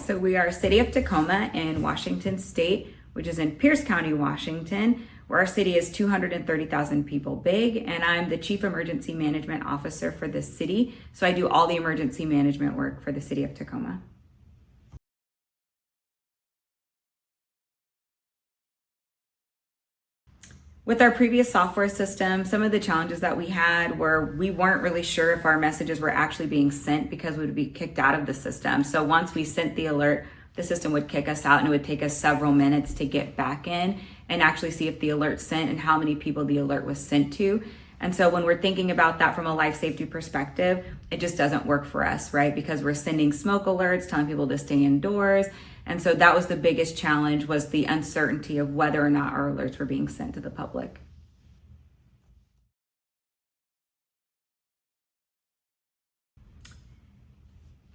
so we are City of Tacoma in Washington State, which is in Pierce County, Washington, where our city is 230,000 people big, and I'm the Chief Emergency Management Officer for the city. So I do all the emergency management work for the City of Tacoma. With our previous software system, some of the challenges that we had were we weren't really sure if our messages were actually being sent because we would be kicked out of the system. So once we sent the alert, the system would kick us out and it would take us several minutes to get back in and actually see if the alert sent and how many people the alert was sent to. And so when we're thinking about that from a life safety perspective, it just doesn't work for us, right? Because we're sending smoke alerts, telling people to stay indoors. And so that was the biggest challenge, was the uncertainty of whether or not our alerts were being sent to the public.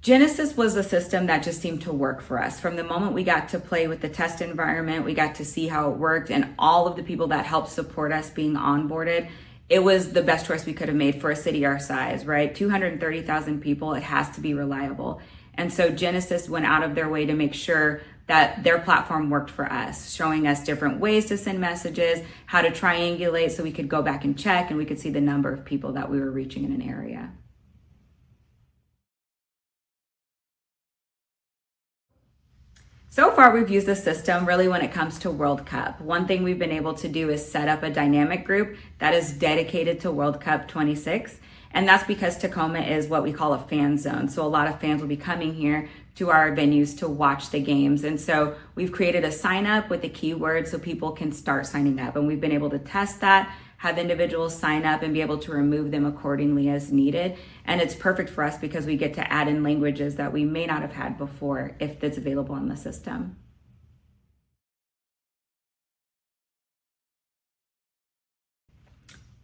Genasys was a system that just seemed to work for us. From the moment we got to play with the test environment, we got to see how it worked, and all of the people that helped support us being onboarded, it was the best choice we could have made for a city our size, right? 230,000 people, it has to be reliable. And so Genasys went out of their way to make sure that their platform worked for us, showing us different ways to send messages, how to triangulate so we could go back and check and we could see the number of people that we were reaching in an area. So far, we've used the system really when it comes to World Cup. One thing we've been able to do is set up a dynamic group that is dedicated to World Cup 26. And that's because Tacoma is what we call a fan zone. So a lot of fans will be coming here to our venues to watch the games. And so we've created a sign up with the keyword so people can start signing up. And we've been able to test that, have individuals sign up and be able to remove them accordingly as needed. And it's perfect for us because we get to add in languages that we may not have had before if that's available in the system.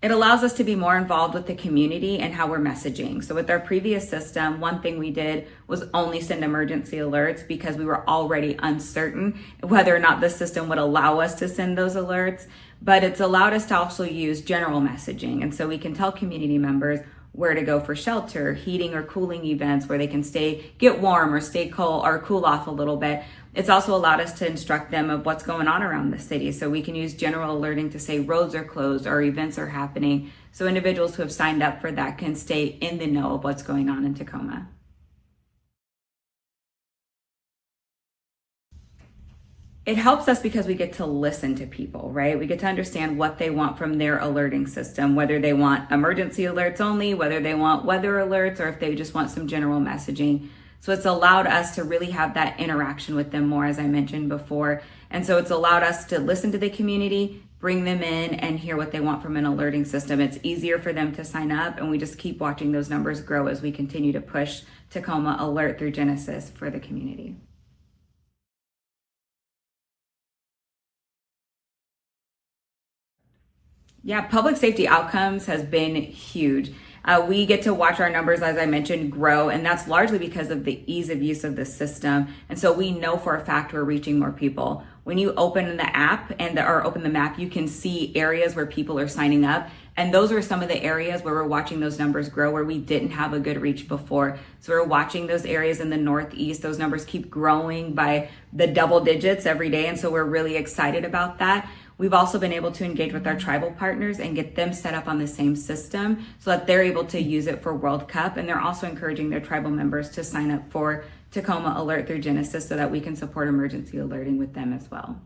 It allows us to be more involved with the community and how we're messaging. So with our previous system, one thing we did was only send emergency alerts because we were already uncertain whether or not the system would allow us to send those alerts. But it's allowed us to also use general messaging. And so we can tell community members where to go for shelter, heating or cooling events where they can get warm or stay cold or cool off a little bit. It's also allowed us to instruct them of what's going on around the city. So we can use general alerting to say roads are closed or events are happening. So individuals who have signed up for that can stay in the know of what's going on in Tacoma. It helps us because we get to listen to people, right? We get to understand what they want from their alerting system, whether they want emergency alerts only, whether they want weather alerts, or if they just want some general messaging. So it's allowed us to really have that interaction with them more, as I mentioned before. And so it's allowed us to listen to the community, bring them in and hear what they want from an alerting system. It's easier for them to sign up, and we just keep watching those numbers grow as we continue to push Tacoma Alert through Genasys for the community. Yeah, public safety outcomes has been huge. We get to watch our numbers, as I mentioned, grow, and that's largely because of the ease of use of the system. And so we know for a fact we're reaching more people. When you open the app or open the map, you can see areas where people are signing up. And those are some of the areas where we're watching those numbers grow, where we didn't have a good reach before. So we're watching those areas in the Northeast. Those numbers keep growing by the double digits every day. And so we're really excited about that. We've also been able to engage with our tribal partners and get them set up on the same system so that they're able to use it for World Cup. And they're also encouraging their tribal members to sign up for Tacoma Alert through Genasys so that we can support emergency alerting with them as well.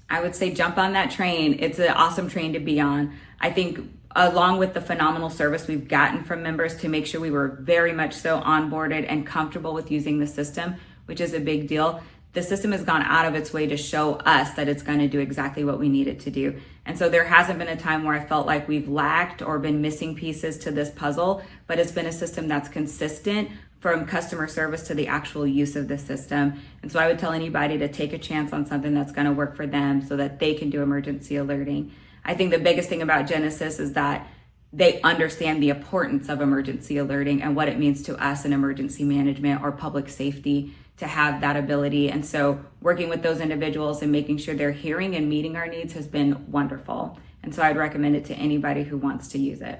I would say jump on that train. It's an awesome train to be on. I think along with the phenomenal service we've gotten from members to make sure we were very much so onboarded and comfortable with using the system, which is a big deal. The system has gone out of its way to show us that it's going to do exactly what we need it to do. And so there hasn't been a time where I felt like we've lacked or been missing pieces to this puzzle, but it's been a system that's consistent from customer service to the actual use of the system. And so I would tell anybody to take a chance on something that's going to work for them so that they can do emergency alerting. I think the biggest thing about Genasys is that they understand the importance of emergency alerting and what it means to us in emergency management or public safety to have that ability. And so working with those individuals and making sure they're hearing and meeting our needs has been wonderful. And so I'd recommend it to anybody who wants to use it.